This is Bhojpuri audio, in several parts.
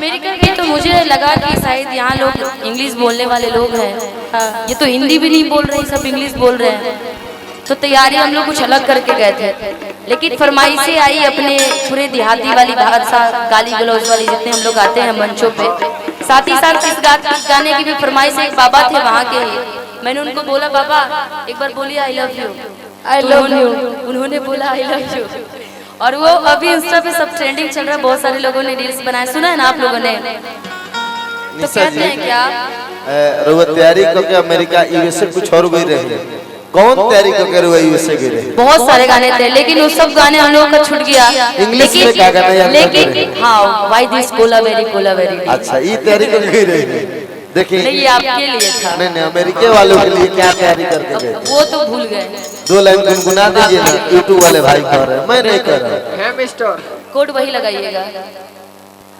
अमेरिका की तो मुझे लगा कि शायद यहाँ लोग इंग्लिश बोलने वाले लोग हैं। ये तो हिंदी भी नहीं बोल रहे, सब इंग्लिश बोल रहे हैं। तो तैयारी हम लोग कुछ अलग करके गए थे, लेकिन फरमाइशें आई अपने पूरे देहाती वाली भाषा, गाली गलौज वाली जितने हम लोग आते हैं मंचों पे। साथ ही साथ इस गाने की भी फरमाइश एक बाबा थे वहाँ के ही। मैंने उनको बोला बाबा एक बार बोलिए I love you, I love you. उन्होंने बोला आई लव यू, और वो अभी इंस्टा पे सब ट्रेंडिंग चल रहा है। बहुत सारे लोगों ने रील्स बनाए, सुना है ना आप लोगों ने? तो कहते हैं क्या तैयारी करके अमेरिका यूएसए कुछ और गई रहे, कौन तैयारी करके यूएसए गई रहे? बहुत सारे गाने थे, लेकिन वो सब गाने हम लोगों का छूट गया। इंग्लिश में क्या गाना याद करते लेकिन हाँ व्हाई दिस कोला वेरी। अच्छा ये तैयारी करके गई रही। देखिए नहीं, ये आपके लिए था। नहीं, अमेरिका वालों के लिए क्या तैयारी करके गए? वो तो भूल गए। 2 लाइन गुनगुना दीजिए ना, यूट्यूब वाले भाई कह रहे हैं, मैं नहीं कर रहा है मिस्टर। कोड वही लगाइएगा।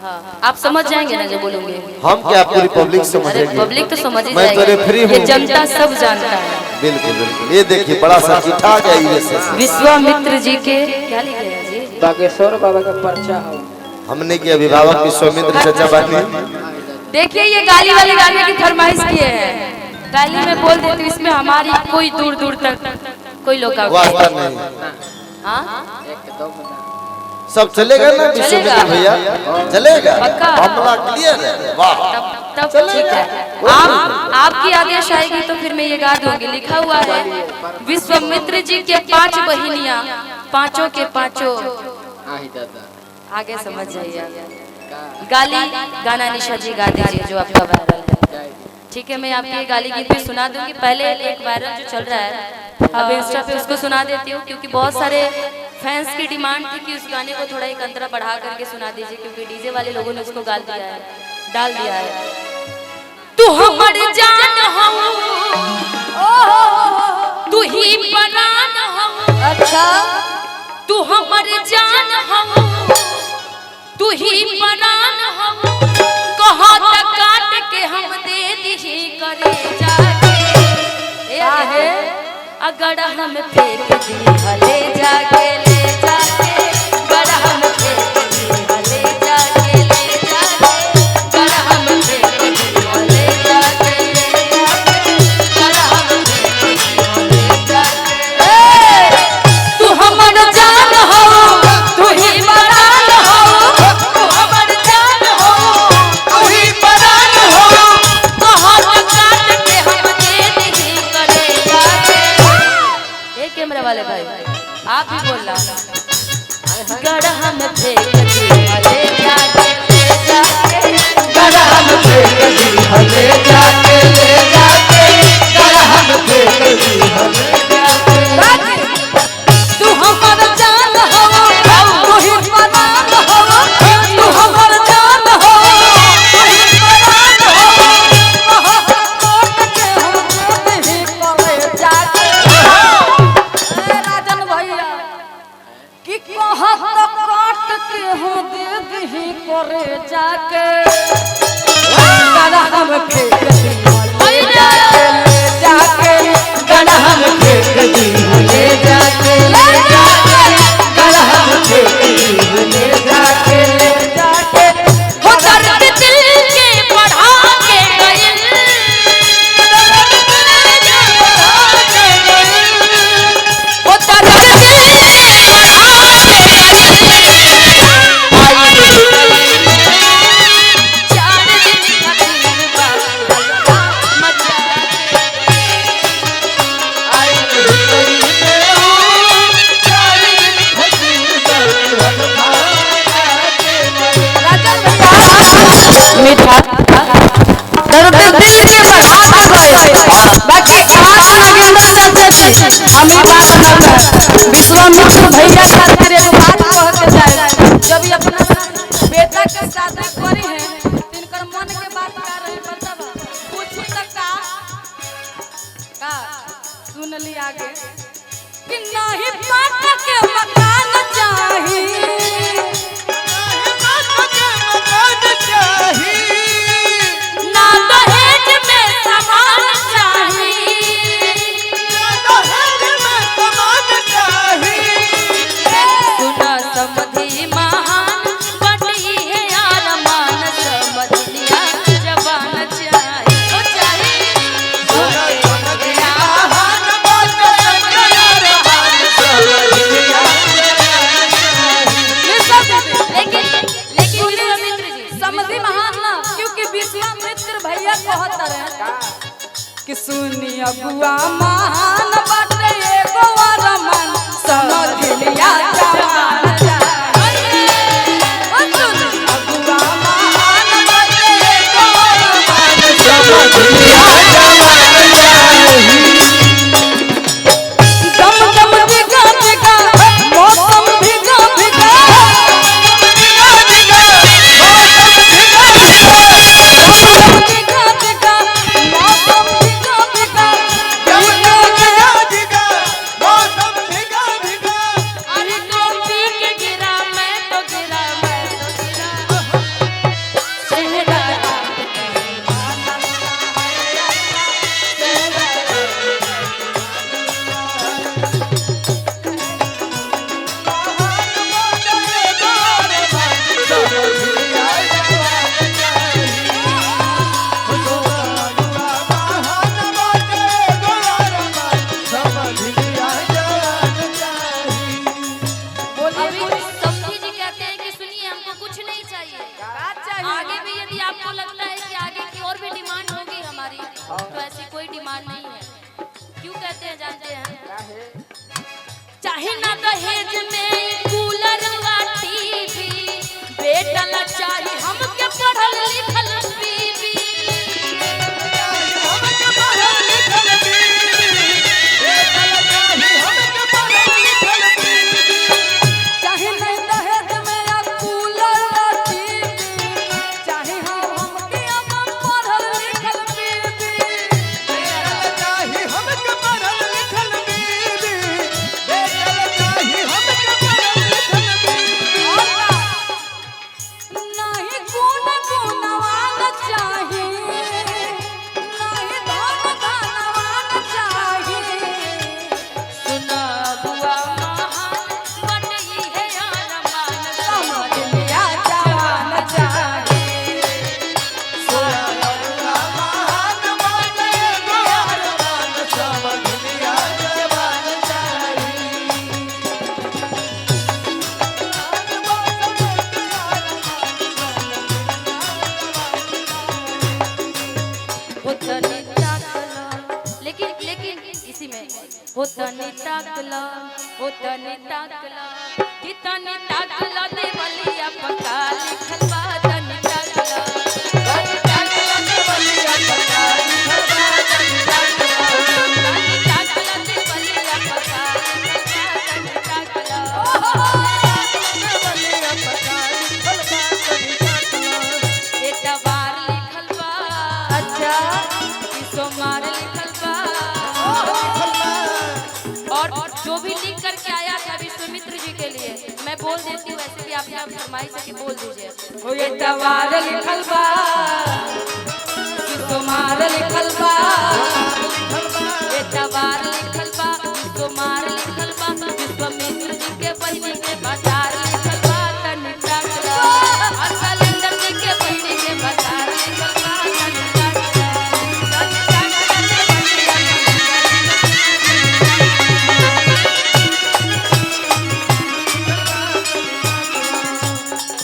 हाँ, आप समझ जाएंगे ना जो बोलूंगे। हम क्या पूरी पब्लिक समझेगी? पब्लिक तो समझ ही मैं तो रेफरी हूँ, ये जनता सब जानता है। बिल्कुल बिल्कुल। ये देखिए बड़ा सा चिट्ठा गया यूएसए से। विश्वामित्र जी के क्या लिखे हैं जी? बागेश्वर बाबा का पर्चा। हमने किया अभिभावक विश्वामित्र चचा बाकी। देखिए ये गाली वाले गाने की फरमाइश किए हैं। पहले मैं बोल देती हूँ, इसमें हमारी कोई दूर दूर तक कोई लोग वास्ता नहीं। सब चलेगा ना विश्वामित्र भैया? चलेगा, मामला क्लियर है। वाह, तब ठीक है। आपकी आदेश आएगी तो फिर मैं ये गा दूंगी। लिखा हुआ है विश्वामित्र जी के 5 बहिनियां, पांचों के पांचों। आगे समझ जाइए। गाली गाना निशा जी गा दीजिए जो आपका वायरल है। ठीक है, मैं आपके गाली गीत भी सुना दूंगी। पहले एक वायरल जो चल रहा है अब इंस्टा पे उसको सुना देती हूँ, क्योंकि बहुत सारे फैंस की डिमांड थी कि उस गाने को थोड़ा एक अंतरा बढ़ा करके सुना दीजिए, क्योंकि डीजे वाले लोगों ने उसको डाल दिया है। तू हमर जान हो, तू ही परान हो। अच्छा, तू हमर जान हो, तू ही परान हो। कहाँ तक काट के हम दे दी करे जाके, अगर हम फेंक दी हले जाके, ले जाके गड़ा हम फेंक दी हले जाके, ले जाके गड़ा हम फेंक दी हले जाके, ले जाके गड़ा हम फेंक दी हले जाके। तू हमर जान हो, तू ही परान हो, तू हमर जान हो, तू ही परान हो। कहाँ तक काट के हम दे दी करे जाके। कैमरा वाले भाई आप भी बोल रहा गड़ा में फेंक दी हले जाके, ले जाके गड़ा में फेंक दी हले जाके, ले जाके गड़ा में फेंक दी हले जाके। तू हमर जान हो, तू ही परान हो, तू हमर जान हो, तू ही परान हो। कोट के हम नहीं करे जाके। कि कहाँ तक काट के हम दे दी करे जाके, गड़ा हम फेंक दी हले जाके, गड़ा हम फेंक दी हले जाके, ले जाके गड़ा हम फेंक दी हले जाके, ले जाके। हो दर्द दिल के बढ़ा के गए, हो दर्द मीठा दर्द दिल के बढ़ा गए, बाकी खास नागेंद्र चाचा जी हम ही बात करना। विश्वामित्र भैया खातिर एगो बात कह के जाए। जब ये अपना बेटा के शादी करी है, तिनकर मन के बात का रहे बतावा पूछू तक का सुन ली आगे कि नहीं पाट के मकान चाहिए, ना दहेज में सामान चाहिए, सुना समधी महान बटी है यार मानस। कि सुनी अगुआ महान बाटे एगो रमन समझ लिया जवान चाहिए। अगुआ महान बाटे एगो रमन समझ लिया जवान चाहिए। दम दम भिगा भिगा मौसम भिगा भिगा आगे भी यदि आपको लगता है कि आगे की और भी डिमांड होगी हमारी, तो ऐसी कोई डिमांड नहीं है। क्यों कहते हैं जानते हैं? चाहे ना दहेज में कूलर व टीवी, बेटा ला चाहे हमके पढ़ल लिखल बीबी, हमके पढ़ल लिखल बीबी, बेटा ला चाहे हमके पढ़ल लिखल बीबी। चाहे नहीं दहेज में कूलर व टीवी, चाहे हमके अपन पढ़ल लिखल बीबी, बेटा ला चाहे हमके पढ़ल लिखल बीबी, बेटा ला चाहे हमके पढ़ल लिखल बीबी। नहीं गुण गुणवान चाहे, नहीं धन धनवान चाहे, सुना बुआ महान बटई है अरमान समझ लिया जवान चाहे। सुना बुआ महान बटई है अरमान समझ लिया जवान चाहे। होतनी ताकला, लेकिन इसी में होतनी ताकला कितनी ताकला देवलिया पका लिखल बा तनी ताकला देवलिया पका लिखल बा तनी ताकला देवलिया पका लिखल बा तनी ताकला देवलिया पका लिखल बा तनी ताकला। एतवार लिखल बा, अच्छा सोमवार लिखल बा, और जो भी लिख करके आया था विश्वामित्र जी के लिए मैं बोल देती हूँ, वैसे भी आपने फरमाइश है कि बोल दीजिए। एतवार लिखल बा, सोमवार लिखल